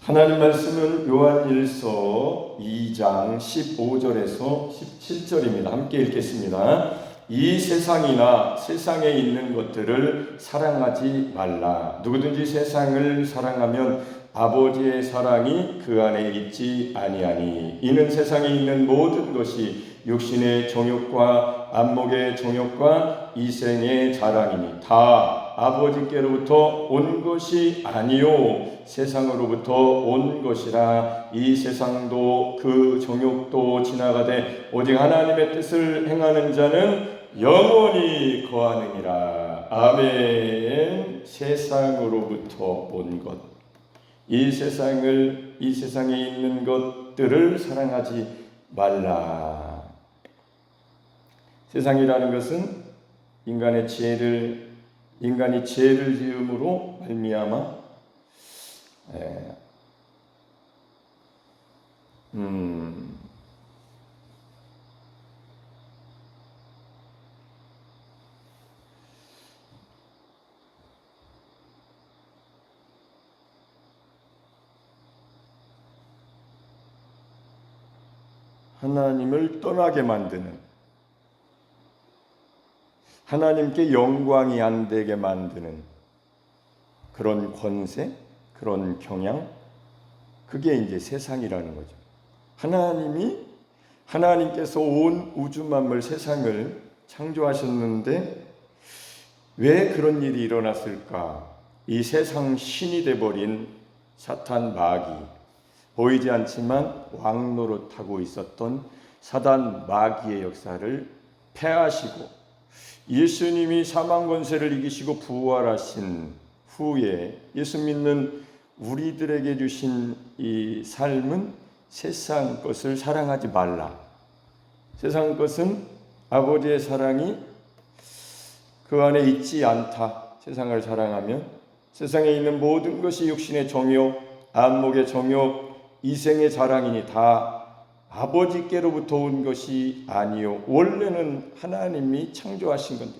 하나님 말씀은 요한일서 2장 15절에서 17절입니다. 함께 읽겠습니다. 이 세상이나 세상에 있는 것들을 사랑하지 말라. 누구든지 세상을 사랑하면 아버지의 사랑이 그 안에 있지 아니하니. 이는 세상에 있는 모든 것이 육신의 정욕과 안목의 정욕과 이생의 자랑이니 다 아버지께로부터 온 것이 아니요 세상으로부터 온 것이라. 이 세상도 그 정욕도 지나가되 오직 하나님의 뜻을 행하는 자는 영원히 거하느니라. 아멘. 세상으로부터 온 것, 이 세상에 있는 것들을 사랑하지 말라. 세상이라는 것은 인간이 죄를 지음으로 말미암아 하나님을 떠나게 만드는, 하나님께 영광이 안 되게 만드는 그런 권세, 그런 경향, 그게 이제 세상이라는 거죠. 하나님께서 온 우주 만물 세상을 창조하셨는데 왜 그런 일이 일어났을까? 이 세상 신이 돼버린 사탄 마귀, 보이지 않지만 왕노릇하고 있었던 사단 마귀의 역사를 폐하시고 예수님이 사망 권세를 이기시고 부활하신 후에 예수 믿는 우리들에게 주신 이 삶은 세상 것을 사랑하지 말라. 세상 것은 아버지의 사랑이 그 안에 있지 않다. 세상을 사랑하면 세상에 있는 모든 것이 육신의 정욕, 안목의 정욕, 이생의 자랑이니 다 아버지께로부터 온 것이 아니요. 원래는 하나님이 창조하신 건데,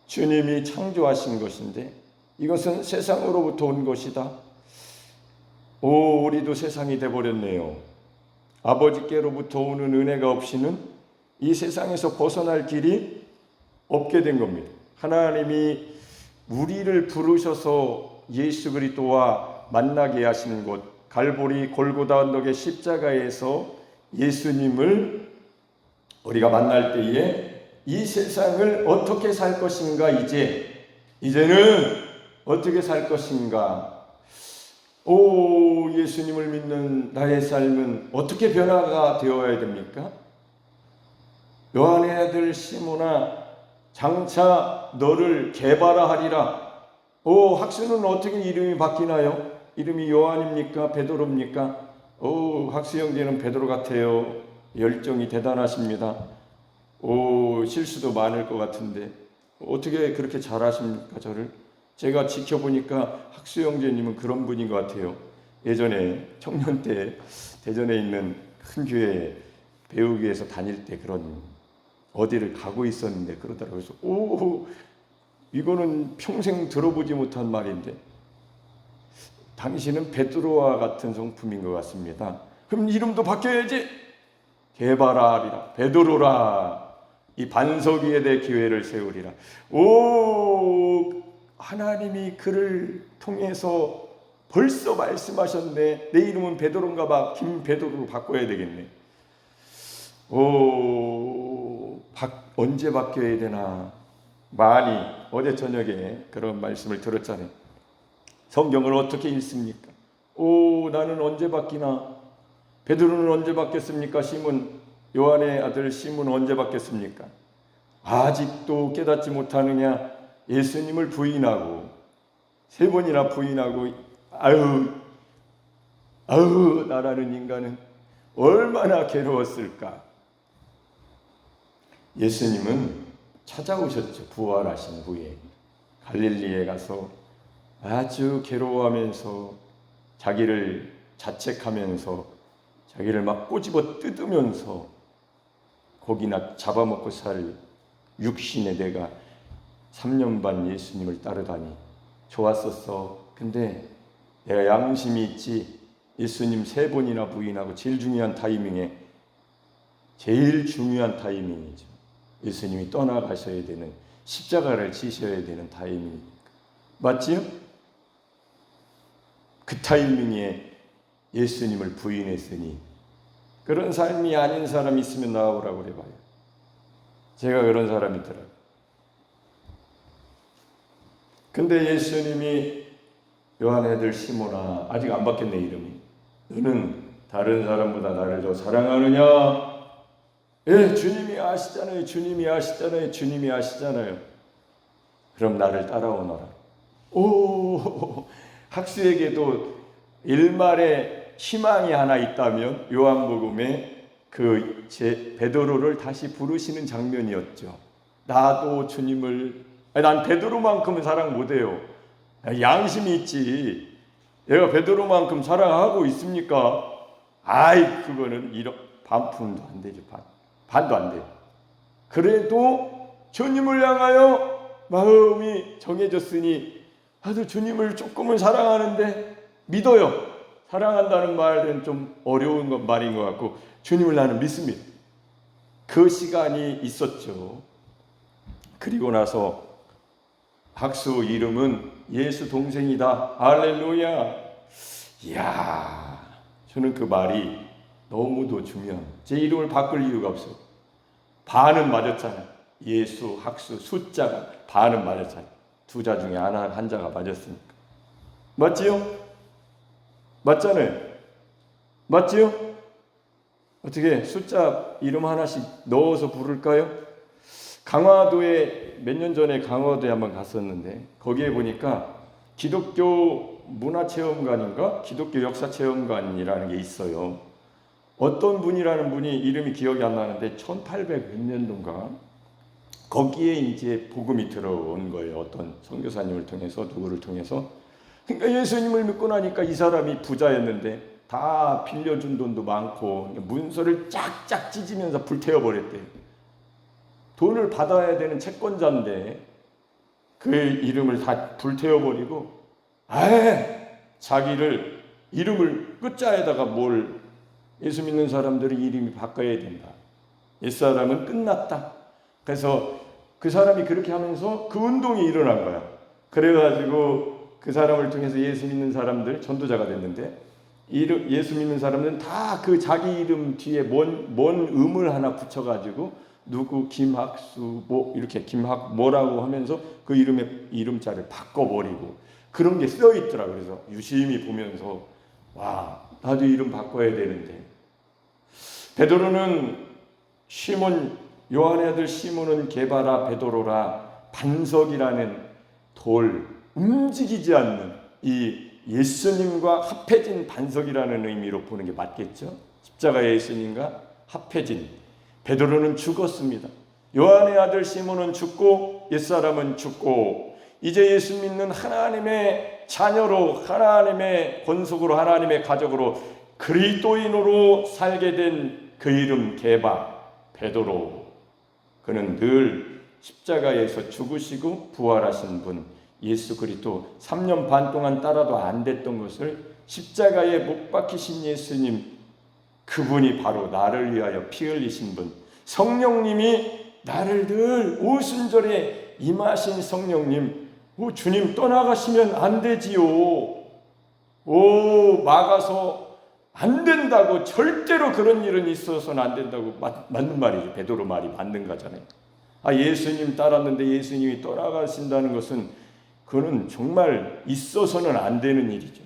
주님이 창조하신 것인데 이것은 세상으로부터 온 것이다. 우리도 세상이 돼버렸네요. 아버지께로부터 오는 은혜가 없이는 이 세상에서 벗어날 길이 없게 된 겁니다. 하나님이 우리를 부르셔서 예수 그리스도와 만나게 하시는 곳, 갈보리 골고다 언덕의 십자가에서 예수님을 우리가 만날 때에 이 세상을 어떻게 살 것인가, 이제는 어떻게 살 것인가, 예수님을 믿는 나의 삶은 어떻게 변화가 되어야 됩니까? 요한의 아들 시몬아, 장차 너를 게바라하리라. 학수는 어떻게 이름이 바뀌나요? 이름이 요한입니까? 베드로입니까? 학수 형제는 베드로 같아요. 열정이 대단하십니다. 실수도 많을 것 같은데 어떻게 그렇게 잘하십니까? 저를 제가 지켜보니까 학수 형제님은 그런 분인 것 같아요. 예전에 청년 때 대전에 있는 큰 교회 배우기에서 다닐 때 그런 어디를 가고 있었는데 그러더라고요. 그래서 이거는 평생 들어보지 못한 말인데 당신은 베드로와 같은 성품인 것 같습니다. 그럼 이름도 바뀌어야지. 게바라리라, 베드로라. 이 반석 위에 내 교회를 세우리라. 하나님이 그를 통해서 벌써 말씀하셨네. 내 이름은 베드로인가 봐. 김베드로로 바꿔야 되겠네. 언제 바뀌어야 되나. 많이 어제 저녁에 그런 말씀을 들었잖아요. 성경을 어떻게 읽습니까? 나는 언제 바뀌나? 베드로는 언제 바뀌었습니까? 요한의 아들 시몬은 언제 바뀌었습니까? 아직도 깨닫지 못하느냐? 예수님을 부인하고 3번이나 부인하고 나라는 인간은 얼마나 괴로웠을까? 예수님은 찾아오셨죠. 부활하신 후에 갈릴리에 가서 아주 괴로워하면서 자기를 자책하면서 자기를 막 꼬집어 뜯으면서 고기나 잡아먹고 살 육신의 내가 3년 반 예수님을 따르다니 좋았었어. 근데 내가 양심이 있지. 예수님 3번이나 부인하고 제일 중요한 타이밍이죠. 예수님이 떠나가셔야 되는, 십자가를 지셔야 되는 타이밍이니까. 맞지요? 그 타이밍에 예수님을 부인했으니 그런 삶이 아닌 사람이 있으면 나와보라고 그래봐요. 제가 그런 사람이더라고요. 근데 예수님이 요한의 아들 시몬아, 아직 안 바뀌었네 이름이. 너는 다른 사람보다 나를 더 사랑하느냐? 예, 주님이 아시잖아요. 주님이 아시잖아요. 그럼 나를 따라오너라. 오, 학수에게도 일말의 희망이 하나 있다면 요한복음에 그 베드로를 다시 부르시는 장면이었죠. 나도 주님을, 난 베드로만큼은 사랑 못해요. 양심이 있지. 얘가 베드로만큼 사랑하고 있습니까? 그거는 반푼도 안 되죠. 반도 안 돼요. 그래도 주님을 향하여 마음이 정해졌으니 나도 주님을 조금은 사랑하는데 믿어요. 사랑한다는 말은 좀 어려운 말인 것 같고 주님을 나는 믿습니다. 그 시간이 있었죠. 그리고 나서 학수 이름은 예수 동생이다. 할렐루야. 이야, 저는 그 말이 너무도 중요해요. 제 이름을 바꿀 이유가 없어요. 반은 맞았잖아요. 예수, 학수, 숫자가 반은 맞았잖아요. 두 자 중에 한 자가 맞았으니까. 맞지요? 맞잖아요. 맞지요? 어떻게 숫자 이름 하나씩 넣어서 부를까요? 강화도에 몇 년 전에 강화도에 한번 갔었는데 거기에 보니까 기독교 문화체험관인가 기독교 역사체험관이라는 게 있어요. 어떤 분이라는 분이 이름이 기억이 안 나는데 1800 몇 년도인가 거기에 이제 복음이 들어온 거예요. 어떤 선교사님을 통해서 누구를 통해서. 그러니까 예수님을 믿고 나니까 이 사람이 부자였는데 다 빌려준 돈도 많고 문서를 쫙쫙 찢으면서 불태워버렸대요. 돈을 받아야 되는 채권자인데 그 이름을 다 불태워버리고 자기를 이름을 끝자에다가 예수 믿는 사람들이 이름이 바꿔야 된다. 옛사람은 끝났다. 그래서 그 사람이 그렇게 하면서 그 운동이 일어난 거야. 그래가지고 그 사람을 통해서 예수 믿는 사람들 전도자가 됐는데 예수 믿는 사람들은 다 그 자기 이름 뒤에 뭔 음을 하나 붙여가지고 누구 김학수 이렇게 뭐라고 하면서 그 이름자를 바꿔버리고 그런 게 써 있더라고요. 그래서 유심히 보면서 나도 이름 바꿔야 되는데 베드로는 요한의 아들 시몬은 게바라 베드로라 반석이라는 돌 움직이지 않는 이 예수님과 합해진 반석이라는 의미로 보는 게 맞겠죠. 십자가의 예수님과 합해진 베드로는 죽었습니다. 요한의 아들 시몬은 죽고 옛사람은 죽고 이제 예수 믿는 하나님의 자녀로 하나님의 권속으로 하나님의 가족으로 그리스도인으로 살게 된 그 이름 게바 베드로. 그는 늘 십자가에서 죽으시고 부활하신 분 예수 그리스도 3년 반 동안 따라도 안 됐던 것을 십자가에 못 박히신 예수님 그분이 바로 나를 위하여 피 흘리신 분 성령님이 나를 늘 오순절에 임하신 성령님 주님 떠나가시면 안 되지요. 막아서 안 된다고 절대로 그런 일은 있어서는 안 된다고 맞는 말이죠. 베드로 말이 맞는 거잖아요. 예수님 따랐는데 예수님이 떠나가신다는 것은 그거는 정말 있어서는 안 되는 일이죠.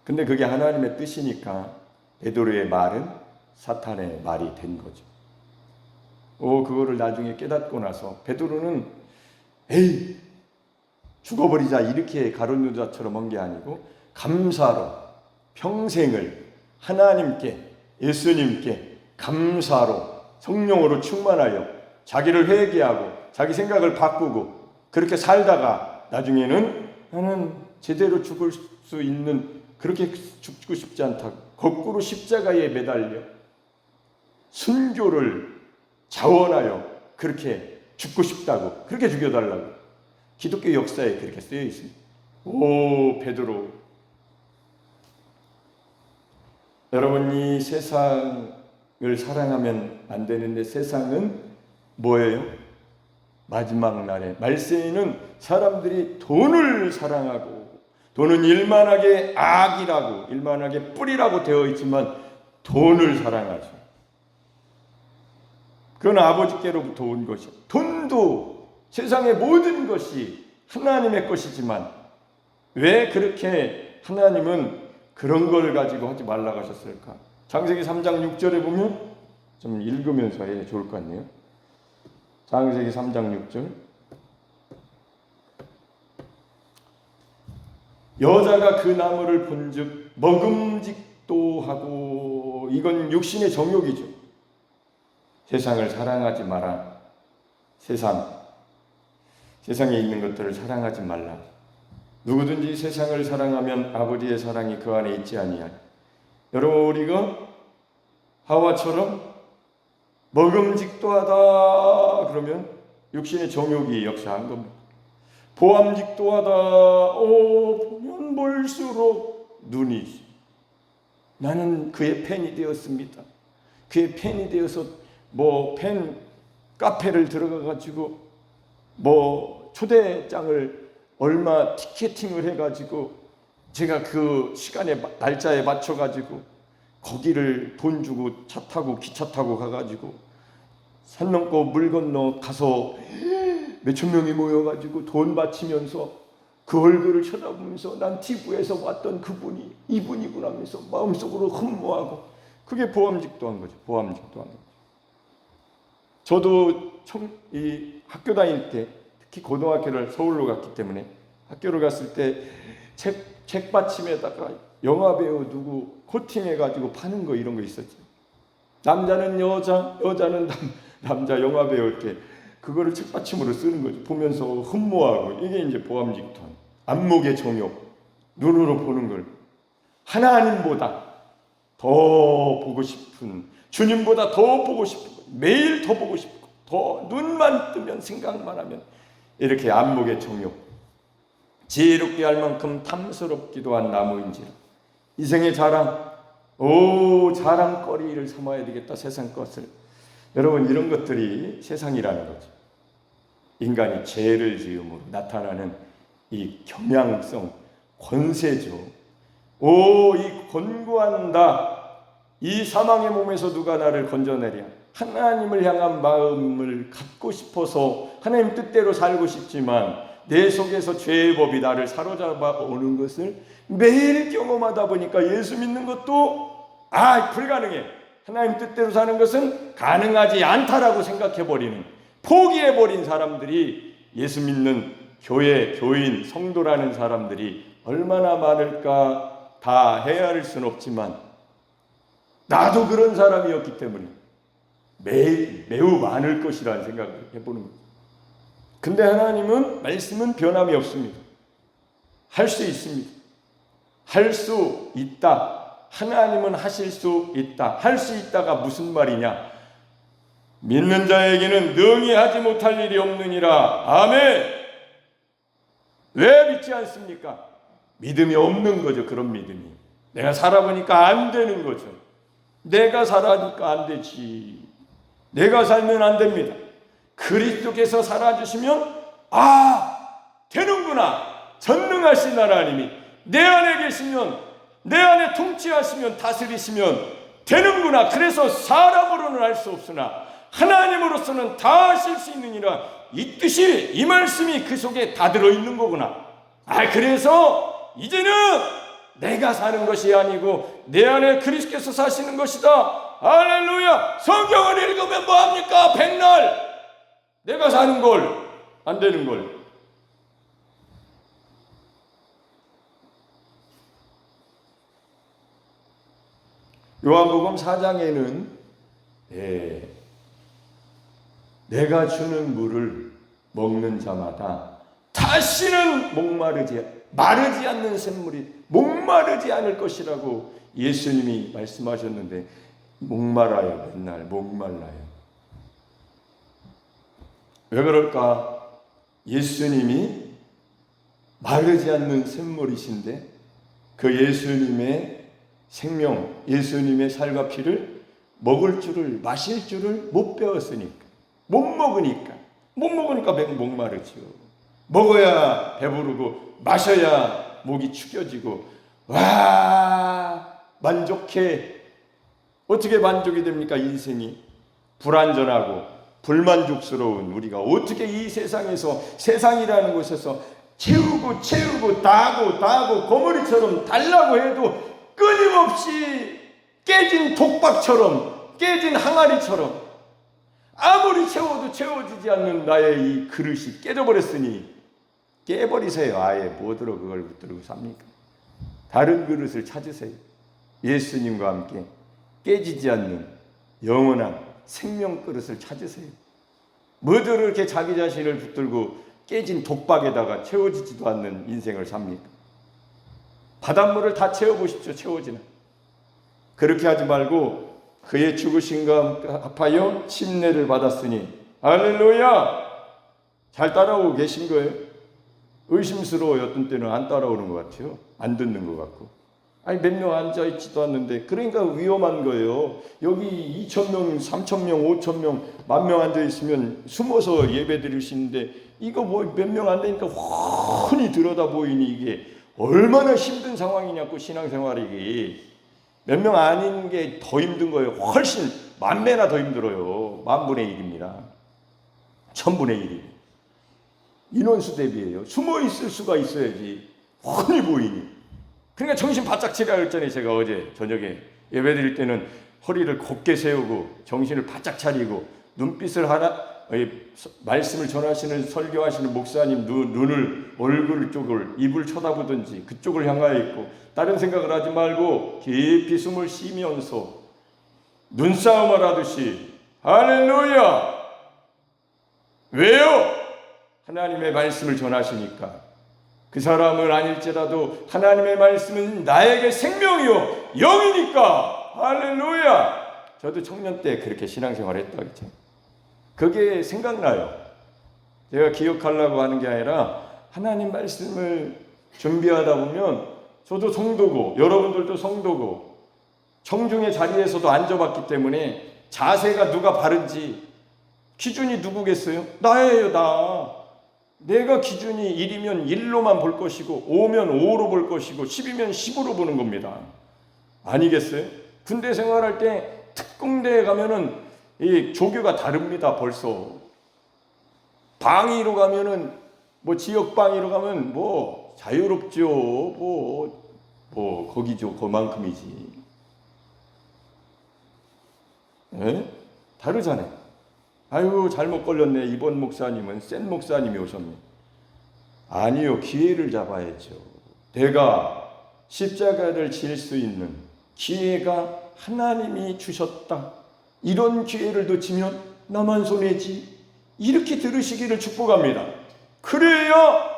근데 그게 하나님의 뜻이니까 베드로의 말은 사탄의 말이 된 거죠. 그거를 나중에 깨닫고 나서 베드로는 죽어버리자 이렇게 가룟 유다처럼 한 게 아니고 감사로 평생을 하나님께 예수님께 감사로 성령으로 충만하여 자기를 회개하고 자기 생각을 바꾸고 그렇게 살다가 나중에는 나는 제대로 죽을 수 있는 그렇게 죽고 싶지 않다. 거꾸로 십자가에 매달려 순교를 자원하여 그렇게 죽고 싶다고 그렇게 죽여달라고 기독교 역사에 그렇게 쓰여 있습니다. 베드로 여러분, 이 세상을 사랑하면 안 되는데 세상은 뭐예요? 마지막 날에 말세에는 사람들이 돈을 사랑하고, 돈은 일만하게 악이라고, 일만하게 뿌리라고 되어 있지만 돈을 사랑하죠. 그건 아버지께로부터 온 것이요. 돈도 세상의 모든 것이 하나님의 것이지만 왜 그렇게 하나님은 그런 걸 가지고 하지 말라고 하셨을까? 창세기 3장 6절에 보면 좀 읽으면서 해야 좋을 것 같네요. 창세기 3장 6절. 여자가 그 나무를 본즉 먹음직도 하고, 이건 육신의 정욕이죠. 세상을 사랑하지 마라. 세상에 있는 것들을 사랑하지 말라. 누구든지 세상을 사랑하면 아버지의 사랑이 그 안에 있지 아니하니. 여러분, 우리가 하와처럼 먹음직도 하다 그러면 육신의 정욕이 역사한 겁니다. 보암직도 하다, 보면 볼수록 눈이, 나는 그의 팬이 되었습니다. 그의 팬이 되어서 팬 카페를 들어가 가지고 초대장을 얼마 티켓팅을 해가지고 제가 그 시간에 날짜에 맞춰가지고 거기를 돈 주고 차 타고 기차 타고 가가지고 산 넘고 물 건너 가서 몇천 명이 모여가지고 돈 바치면서 그 얼굴을 쳐다보면서 난 TV에서 봤던 그분이 이분이구나 하면서 마음속으로 흠모하고, 그게 보암직도한 거죠. 보암직도한 거죠. 저도 이 학교 다닐 때, 특히 고등학교를 서울로 갔기 때문에 학교를 갔을 때 책받침에다가 영화배우 누구 코팅해가지고 파는 거, 이런 거 있었죠. 남자는 여자, 여자는 남자 영화배우, 이렇게 그거를 책받침으로 쓰는 거죠. 보면서 흠모하고. 이게 이제 보암직도한, 안목의 정욕, 눈으로 보는 걸 하나님보다 더 보고 싶은, 주님보다 더 보고 싶은, 매일 더 보고 싶고, 더 눈만 뜨면 생각만 하면 이렇게 안목의 정욕, 지혜롭게 할 만큼 탐스럽기도 한 나무인지라 이생의 자랑, 자랑거리를 삼아야 되겠다, 세상 것을. 여러분, 이런 것들이 세상이라는 거죠. 인간이 죄를 지음으로 나타나는 이 경향성, 권세죠. 이 권고한다. 이 사망의 몸에서 누가 나를 건져내랴. 하나님을 향한 마음을 갖고 싶어서 하나님 뜻대로 살고 싶지만 내 속에서 죄의 법이 나를 사로잡아 오는 것을 매일 경험하다 보니까 예수 믿는 것도 불가능해, 하나님 뜻대로 사는 것은 가능하지 않다라고 생각해버리는, 포기해버린 사람들이, 예수 믿는 교회, 교인, 성도라는 사람들이 얼마나 많을까 다 헤아릴 수는 없지만 나도 그런 사람이었기 때문에 매우 많을 것이라는 생각을 해보는 거죠. 근데 하나님은, 말씀은 변함이 없습니다. 할 수 있습니다. 할 수 있다. 하나님은 하실 수 있다. 할 수 있다가 무슨 말이냐? 믿는 자에게는 능히 하지 못할 일이 없느니라. 아멘. 왜 믿지 않습니까? 믿음이 없는 거죠. 그런 믿음이. 내가 살아보니까 안 되는 거죠. 내가 살아니까 안 되지. 내가 살면 안 됩니다. 그리스도께서 살아주시면 되는구나. 전능하신 하나님이 내 안에 계시면, 내 안에 통치하시면, 다스리시면 되는구나. 그래서 사람으로는 할 수 없으나 하나님으로서는 다 하실 수 있느니라. 이 뜻이, 이 말씀이 그 속에 다 들어있는 거구나. 그래서 이제는 내가 사는 것이 아니고 내 안에 그리스도께서 사시는 것이다. 할렐루야. 성경을 읽으면 뭐합니까? 백날 내가 사는 걸, 안 되는 걸. 요한복음 4장에는 내가 주는 물을 먹는 자마다 다시는 마르지 않는 샘물이 목마르지 않을 것이라고 예수님이 말씀하셨는데, 목말라요. 맨날 목말라요. 왜 그럴까? 예수님이 마르지 않는 샘물이신데 그 예수님의 생명, 예수님의 살과 피를 먹을 줄을 마실 줄을 못 배웠으니까, 못 먹으니까 목마르죠. 먹어야 배부르고 마셔야 목이 축여지고, 와 만족해. 어떻게 만족이 됩니까? 인생이 불완전하고 불만족스러운 우리가 어떻게 이 세상에서, 세상이라는 곳에서 채우고 다하고 거머리처럼 달라고 해도 끊임없이 깨진 독박처럼, 깨진 항아리처럼 아무리 채워도 채워지지 않는 나의 이 그릇이 깨져버렸으니 깨버리세요. 아예 뭐들어 그걸 붙들고 삽니까? 다른 그릇을 찾으세요. 예수님과 함께 깨지지 않는 영원한 생명 그릇을 찾으세요. 뭐들 이렇게 자기 자신을 붙들고 깨진 독박에다가 채워지지도 않는 인생을 삽니까? 바닷물을 다 채워보십시오. 채워지나? 그렇게 하지 말고 그의 죽으심과 합하여 침례를 받았으니, 할렐루야! 잘 따라오고 계신 거예요? 의심스러워요. 어떤 때는 안 따라오는 것 같아요. 안 듣는 것 같고. 아니 몇 명 앉아있지도 않는데, 그러니까 위험한 거예요. 여기 2,000명, 3,000명, 5,000명, 10,000명 앉아있으면 숨어서 예배 드리시는데, 이거 뭐 몇 명 안 되니까 훤히 들여다 보이니 이게 얼마나 힘든 상황이냐고. 신앙생활이 몇 명 아닌 게 더 힘든 거예요. 훨씬 만배나 더 힘들어요. 10,000분의 1입니다. 1000분의 1이 인원수 대비예요. 숨어 있을 수가 있어야지 훤히 보이니. 그러니까 정신 바짝 차리라 했잖아요. 제가 어제 저녁에 예배 드릴 때는 허리를 곧게 세우고 정신을 바짝 차리고, 눈빛을 하나, 말씀을 전하시는 설교하시는 목사님 눈을, 얼굴 쪽을, 입을 쳐다보든지 그쪽을 향하여 있고, 다른 생각을 하지 말고 깊이 숨을 쉬면서 눈싸움을 하듯이, 할렐루야! 왜요? 하나님의 말씀을 전하시니까. 그 사람은 아닐지라도 하나님의 말씀은 나에게 생명이요 영이니까. 할렐루야! 저도 청년 때 그렇게 신앙생활을 했다고 했죠. 그게 생각나요. 제가 기억하려고 하는 게 아니라 하나님 말씀을 준비하다 보면, 저도 성도고 여러분들도 성도고 청중의 자리에서도 앉아봤기 때문에 자세가 누가 바른지 기준이 누구겠어요? 나예요. 내가 기준이 1이면 1로만 볼 것이고 5면 5로 볼 것이고 10이면 10으로 보는 겁니다. 아니겠어요? 군대 생활할 때 특공대에 가면은 이 조교가 다릅니다. 벌써 방위로 가면은 뭐 지역 방위로 가면 뭐 자유롭죠. 뭐 거기죠. 그만큼이지. 예? 다르잖아요. 아유 잘못 걸렸네. 이번 목사님은 센 목사님이 오셨네. 아니요. 기회를 잡아야죠. 내가 십자가를 질 수 있는 기회가 하나님이 주셨다. 이런 기회를 놓치면 나만 손해지. 이렇게 들으시기를 축복합니다. 그래야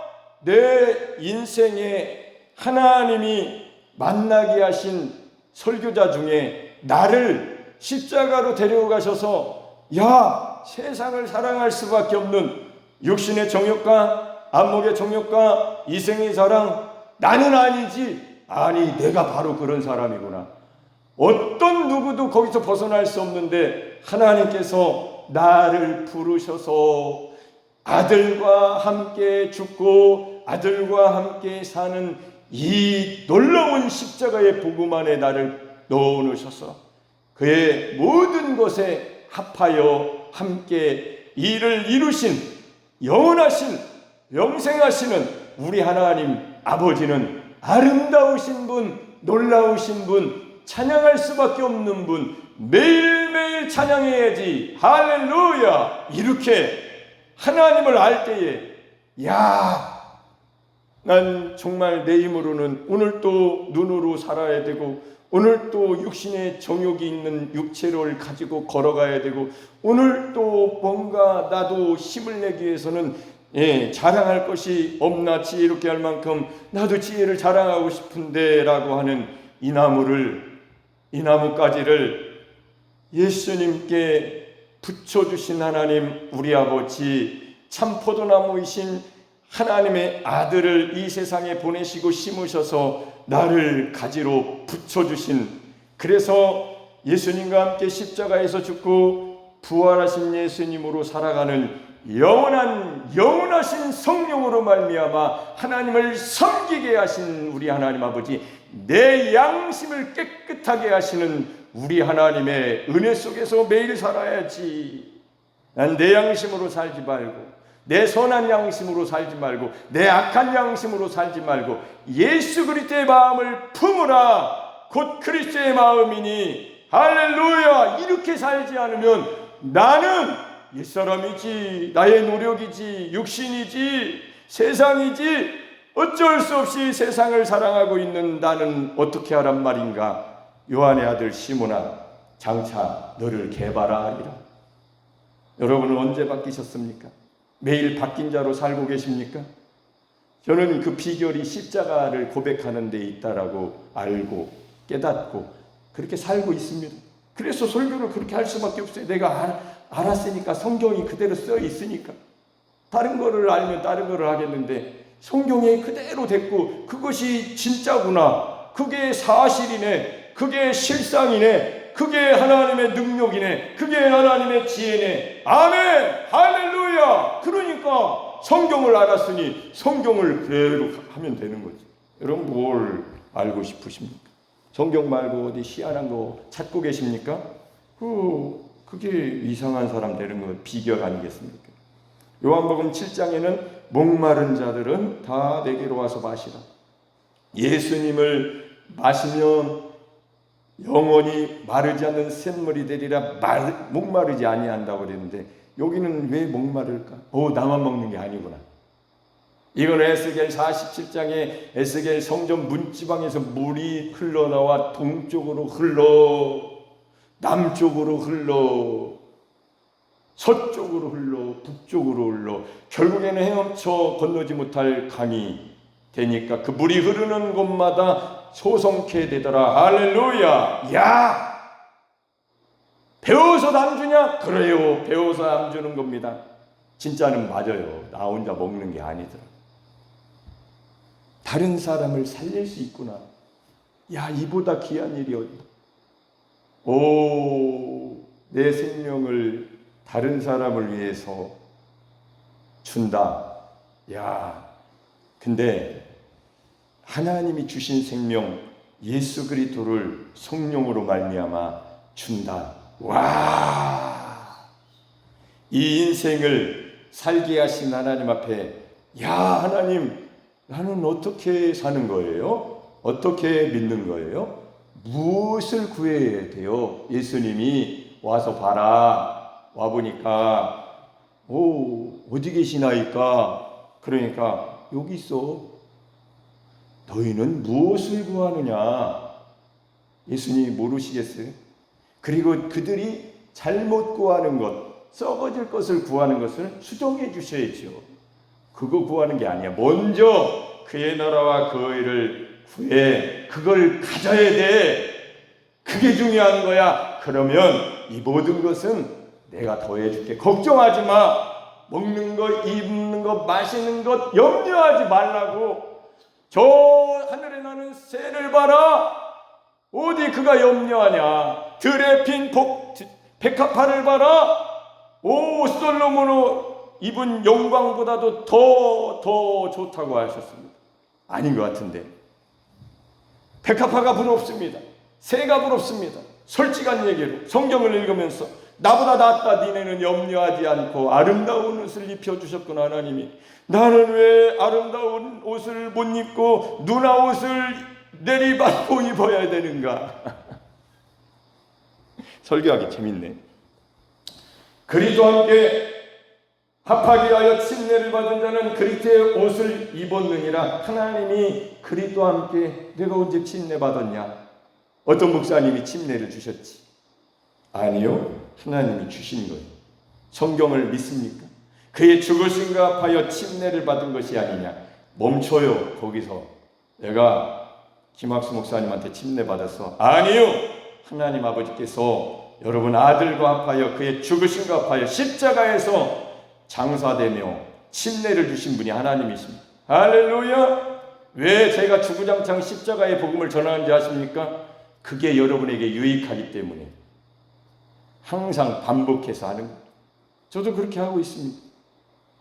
내 인생에 하나님이 만나게 하신 설교자 중에 나를 십자가로 데려가셔서, 야 세상을 사랑할 수밖에 없는 육신의 정욕과 안목의 정욕과 이생의 사랑, 나는 아니지. 아니 내가 바로 그런 사람이구나. 어떤 누구도 거기서 벗어날 수 없는데 하나님께서 나를 부르셔서 아들과 함께 죽고 아들과 함께 사는 이 놀라운 십자가의 복음 안에 나를 넣어놓으셔서 그의 모든 것에 합하여 함께 일을 이루신 영원하신 영생하시는 우리 하나님 아버지는 아름다우신 분, 놀라우신 분, 찬양할 수밖에 없는 분, 매일매일 찬양해야지. 할렐루야! 이렇게 하나님을 알 때에, 야, 난 정말 내 힘으로는 오늘 또 눈으로 살아야 되고, 오늘 또 육신의 정욕이 있는 육체를 가지고 걸어가야 되고, 오늘 또 뭔가 나도 힘을 내기 위해서는 자랑할 것이 없나, 지혜롭게 할 만큼 나도 지혜를 자랑하고 싶은데 라고 하는 이 나무가지를 예수님께 붙여주신 하나님 우리 아버지, 참 포도나무이신 하나님의 아들을 이 세상에 보내시고 심으셔서 나를 가지로 붙여주신, 그래서 예수님과 함께 십자가에서 죽고 부활하신 예수님으로 살아가는 영원하신 성령으로 말미암아 하나님을 섬기게 하신 우리 하나님 아버지, 내 양심을 깨끗하게 하시는 우리 하나님의 은혜 속에서 매일 살아야지. 난 내 양심으로 살지 말고, 내 선한 양심으로 살지 말고, 내 악한 양심으로 살지 말고 예수 그리스도의 마음을 품으라. 곧 그리스도의 마음이니. 할렐루야. 이렇게 살지 않으면 나는 옛사람이지, 나의 노력이지, 육신이지, 세상이지, 어쩔 수 없이 세상을 사랑하고 있는 나는 어떻게 하란 말인가. 요한의 아들 시몬아, 장차 너를 개발하리라. 여러분은 언제 바뀌셨습니까? 매일 바뀐 자로 살고 계십니까? 저는 그 비결이 십자가를 고백하는 데 있다라고 알고 깨닫고 그렇게 살고 있습니다. 그래서 설교를 그렇게 할 수밖에 없어요. 내가 알았으니까, 성경이 그대로 써 있으니까. 다른 거를 알면 다른 거를 하겠는데 성경에 그대로 됐고 그것이 진짜구나, 그게 사실이네, 그게 실상이네, 그게 하나님의 능력이네, 그게 하나님의 지혜네. 아멘, 할렐루야. 그러니까 성경을 알았으니 성경을 그대로 하면 되는 거지. 여러분 뭘 알고 싶으십니까? 성경 말고 어디 희한한 거 찾고 계십니까? 그게 이상한 사람 되는 건 비결 아니겠습니까? 요한복음 7장에는 목마른 자들은 다 내게로 와서 마시라. 예수님을 마시면 영원히 마르지 않는 샘물이 되리라. 목마르지 아니한다고 그랬는데 여기는 왜 목마를까? 나만 먹는 게 아니구나. 이건 에스겔 47장에 에스겔 성전 문지방에서 물이 흘러나와 동쪽으로 흘러, 남쪽으로 흘러, 서쪽으로 흘러, 북쪽으로 흘러, 결국에는 헤엄쳐 건너지 못할 강이 되니까 그 물이 흐르는 곳마다 소송케 되더라. 할렐루야. 야, 배워서 남주냐? 그래요, 배워서 남주는 겁니다. 진짜는 맞아요. 나 혼자 먹는 게 아니더라. 다른 사람을 살릴 수 있구나. 야, 이보다 귀한 일이 어디. 내 생명을 다른 사람을 위해서 준다. 야, 근데 하나님이 주신 생명 예수 그리스도를 성령으로 말미암아 준다. 와, 이 인생을 살게 하신 하나님 앞에, 야, 하나님, 나는 어떻게 사는 거예요? 어떻게 믿는 거예요? 무엇을 구해야 돼요? 예수님이 와서 봐라. 와보니까 어디 계시나이까? 그러니까 여기 있어. 너희는 무엇을 구하느냐? 예수님이 모르시겠어요? 그리고 그들이 잘못 구하는 것, 썩어질 것을 구하는 것을 수정해 주셔야죠. 그거 구하는 게 아니야. 먼저 그의 나라와 그 의를 구해. 그걸 가져야 돼. 그게 중요한 거야. 그러면 이 모든 것은 내가 더해줄게. 걱정하지 마. 먹는 것, 입는 것, 마시는 것 염려하지 말라고. 저 하늘에 나는 새를 봐라. 어디 그가 염려하냐. 들에 핀 백합화를 봐라. 솔로몬이 입은 영광보다도 더 좋다고 하셨습니다. 아닌 것 같은데. 백합화가 부럽습니다. 새가 부럽습니다. 솔직한 얘기로 성경을 읽으면서 나보다 낫다, 니네는 염려하지 않고 아름다운 옷을 입혀주셨구나. 하나님이 나는 왜 아름다운 옷을 못 입고 누나 옷을 내리받고 입어야 되는가. 설교하기 재밌네. 그리스도와 함께 합하게 하여 침례를 받은 자는 그리스도의 옷을 입었느니라. 하나님이 그리스도와 함께 내가 언제 침례 받았냐? 어떤 목사님이 침례를 주셨지? 아니요, 하나님이 주신 거예요. 성경을 믿습니까? 그의 죽으심과 합하여 침례를 받은 것이 아니냐? 멈춰요. 거기서 내가 김학수 목사님한테 침례 받았어. 아니요, 하나님 아버지께서 여러분 아들과 합하여 그의 죽으심과 합하여 십자가에서 장사되며 침례를 주신 분이 하나님이십니다. 할렐루야. 왜 제가 주구장창 십자가의 복음을 전하는지 아십니까? 그게 여러분에게 유익하기 때문에 항상 반복해서 하는 거예요. 저도 그렇게 하고 있습니다.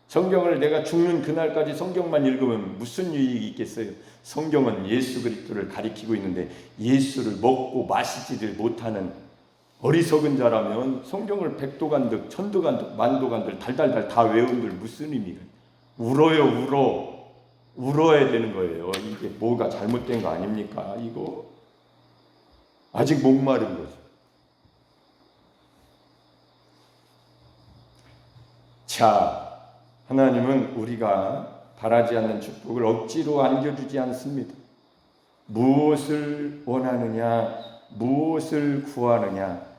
성경을 내가 죽는 그날까지 성경만 읽으면 무슨 유익이 있겠어요? 성경은 예수 그리스도를 가리키고 있는데 예수를 먹고 마시지를 못하는 어리석은 자라면 성경을 백도간득 천도간득 만도간들 달달달 다 외운들 무슨 의미가 울어요. 울어야 되는 거예요. 이게 뭐가 잘못된 거 아닙니까? 이거 아직 목마른 거죠. 자, 하나님은 우리가 바라지 않는 축복을 억지로 안겨주지 않습니다. 무엇을 원하느냐, 무엇을 구하느냐.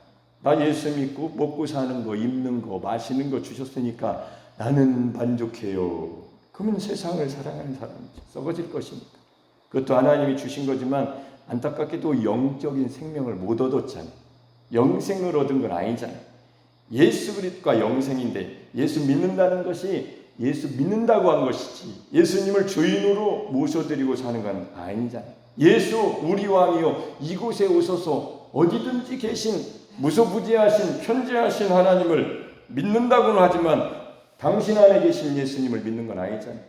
나 예수 믿고 먹고 사는 거, 입는 거, 마시는 거 주셨으니까 나는 만족해요. 그러면 세상을 사랑하는 사람이죠. 썩어질 것이니까. 그것도 하나님이 주신 거지만 안타깝게도 영적인 생명을 못 얻었잖아요. 영생을 얻은 건 아니잖아요. 예수 그리스도가 영생인데 예수 믿는다는 것이 예수 믿는다고 한 것이지 예수님을 주인으로 모셔드리고 사는 건 아니잖아요. 예수 우리 왕이요 이곳에 오셔서 어디든지 계신 무소부지하신 편재하신 하나님을 믿는다고는 하지만 당신 안에 계신 예수님을 믿는 건 아니잖아요.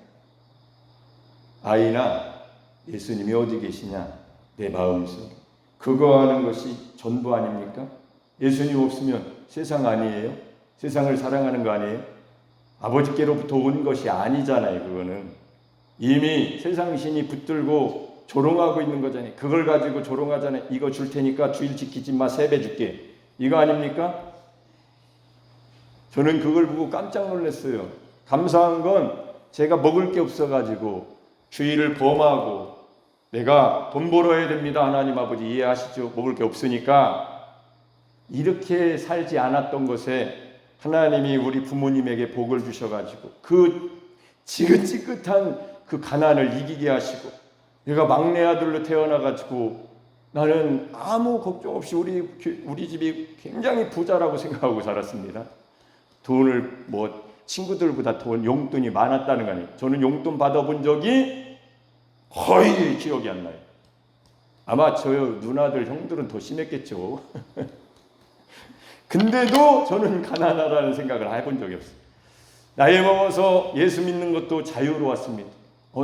아이나 예수님이 어디 계시냐 내 마음속에 그거 하는 것이 전부 아닙니까? 예수님 없으면 세상 아니에요? 세상을 사랑하는 거 아니에요? 아버지께로부터 온 것이 아니잖아요. 그거는 이미 세상 신이 붙들고 조롱하고 있는 거잖아요. 그걸 가지고 조롱하잖아요. 이거 줄 테니까 주일 지키지 마, 세배 줄게. 이거 아닙니까? 저는 그걸 보고 깜짝 놀랐어요. 감사한 건 제가 먹을 게 없어가지고 주일을 범하고 내가 돈 벌어야 됩니다. 하나님 아버지 이해하시죠? 먹을 게 없으니까 이렇게 살지 않았던 것에 하나님이 우리 부모님에게 복을 주셔가지고 그 지긋지긋한 그 가난을 이기게 하시고 내가 막내 아들로 태어나가지고 나는 아무 걱정 없이 우리 집이 굉장히 부자라고 생각하고 자랐습니다. 돈을 뭐 친구들보다 용돈이 많았다는 거 아니에요. 저는 용돈 받아본 적이 거의 기억이 안 나요. 아마 저 누나들 형들은 더 심했겠죠. 근데도 저는 가난하다는 생각을 해본 적이 없어요. 나이 먹어서 예수 믿는 것도 자유로웠습니다.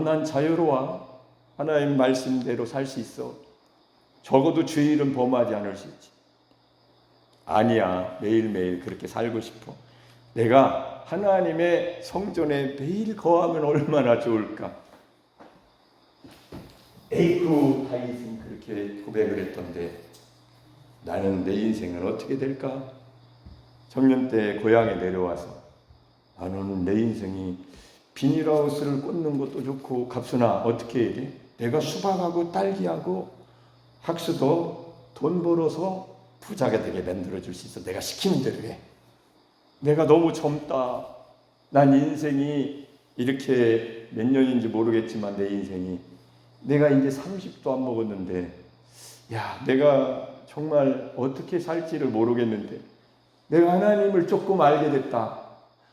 난 자유로워. 하나님 말씀대로 살 수 있어. 적어도 주일은 범하지 않을 수 있지. 아니야. 매일매일 그렇게 살고 싶어. 내가 하나님의 성전에 매일 거하면 얼마나 좋을까. 에이쿠 다윗은 그렇게 고백을 했던데 나는 내 인생은 어떻게 될까? 청년 때 고향에 내려와서 나는 내 인생이 비닐하우스를 꽂는 것도 좋고 갑순아 어떻게 해야 돼? 내가 수박하고 딸기하고 학수도 돈 벌어서 부자가 되게 만들어줄 수 있어. 내가 시키는 대로 해. 내가 너무 젊다. 난 인생이 이렇게 몇 년인지 모르겠지만 내 인생이 내가 이제 30도 안 먹었는데 야 내가 정말 어떻게 살지를 모르겠는데 내가 하나님을 조금 알게 됐다.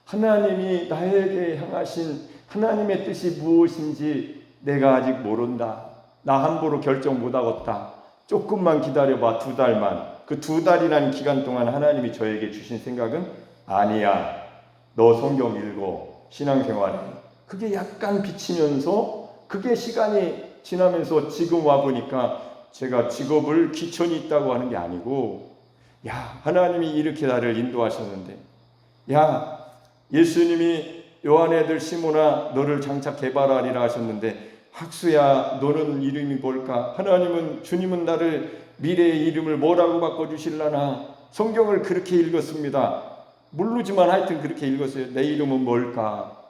하나님이 나에게 향하신 하나님의 뜻이 무엇인지 내가 아직 모른다. 나 함부로 결정 못하겠다. 조금만 기다려봐. 2달만. 그 2달이라는 기간 동안 하나님이 저에게 주신 생각은 아니야. 너 성경 읽어. 신앙생활해. 그게 약간 비치면서 그게 시간이 지나면서 지금 와보니까 제가 직업을 귀천이 있다고 하는 게 아니고 야 하나님이 이렇게 나를 인도하셨는데 야 예수님이 요한의 아들 시몬아 너를 장차 개발하리라 하셨는데 학수야 너는 이름이 뭘까? 하나님은 주님은 나를 미래의 이름을 뭐라고 바꿔주실라나 성경을 그렇게 읽었습니다. 모르지만 하여튼 그렇게 읽었어요. 내 이름은 뭘까?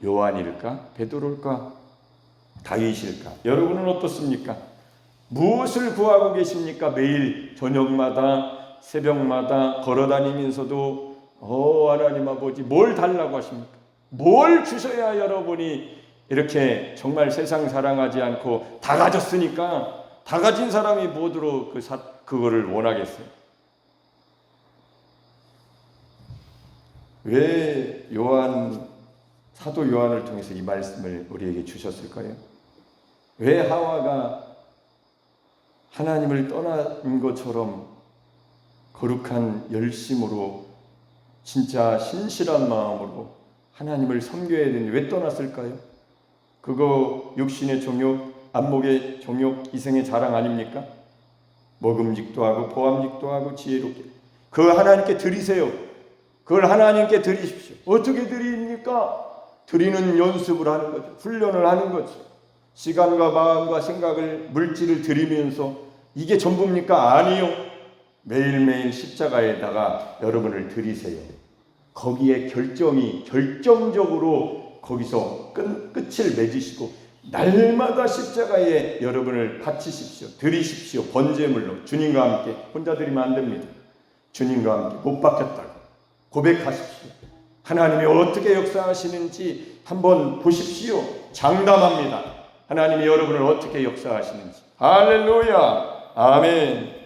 요한일까? 베드로일까? 다윗일까? 여러분은 어떻습니까? 무엇을 구하고 계십니까? 매일 저녁마다 새벽마다 걸어다니면서도 하나님 아버지 뭘 달라고 하십니까? 뭘 주셔야 여러분이 이렇게 정말 세상 사랑하지 않고 다 가졌으니까 다 가진 사람이 뭐더러 그거를 원하겠어요? 왜 사도 요한을 통해서 이 말씀을 우리에게 주셨을까요? 왜 하와가 하나님을 떠난 것처럼 거룩한 열심으로 진짜 신실한 마음으로 하나님을 섬겨야 되는데 왜 떠났을까요? 그거 육신의 정욕, 안목의 정욕, 이생의 자랑 아닙니까? 먹음직도 하고 보암직도 하고 지혜롭게 그걸 하나님께 드리세요. 그걸 하나님께 드리십시오. 어떻게 드립니까? 드리는 연습을 하는 거죠. 훈련을 하는 거죠. 시간과 마음과 생각을, 물질을 드리면서 이게 전부입니까? 아니요. 매일매일 십자가에다가 여러분을 드리세요. 거기에 결정적으로 거기서 끝을 맺으시고 날마다 십자가에 여러분을 바치십시오. 드리십시오. 번제물로 주님과 함께. 혼자 드리면 안 됩니다. 주님과 함께 못 박혔다고 고백하십시오. 하나님이 어떻게 역사하시는지 한번 보십시오. 장담합니다. 하나님이 여러분을 어떻게 역사하시는지. 할렐루야. 아멘.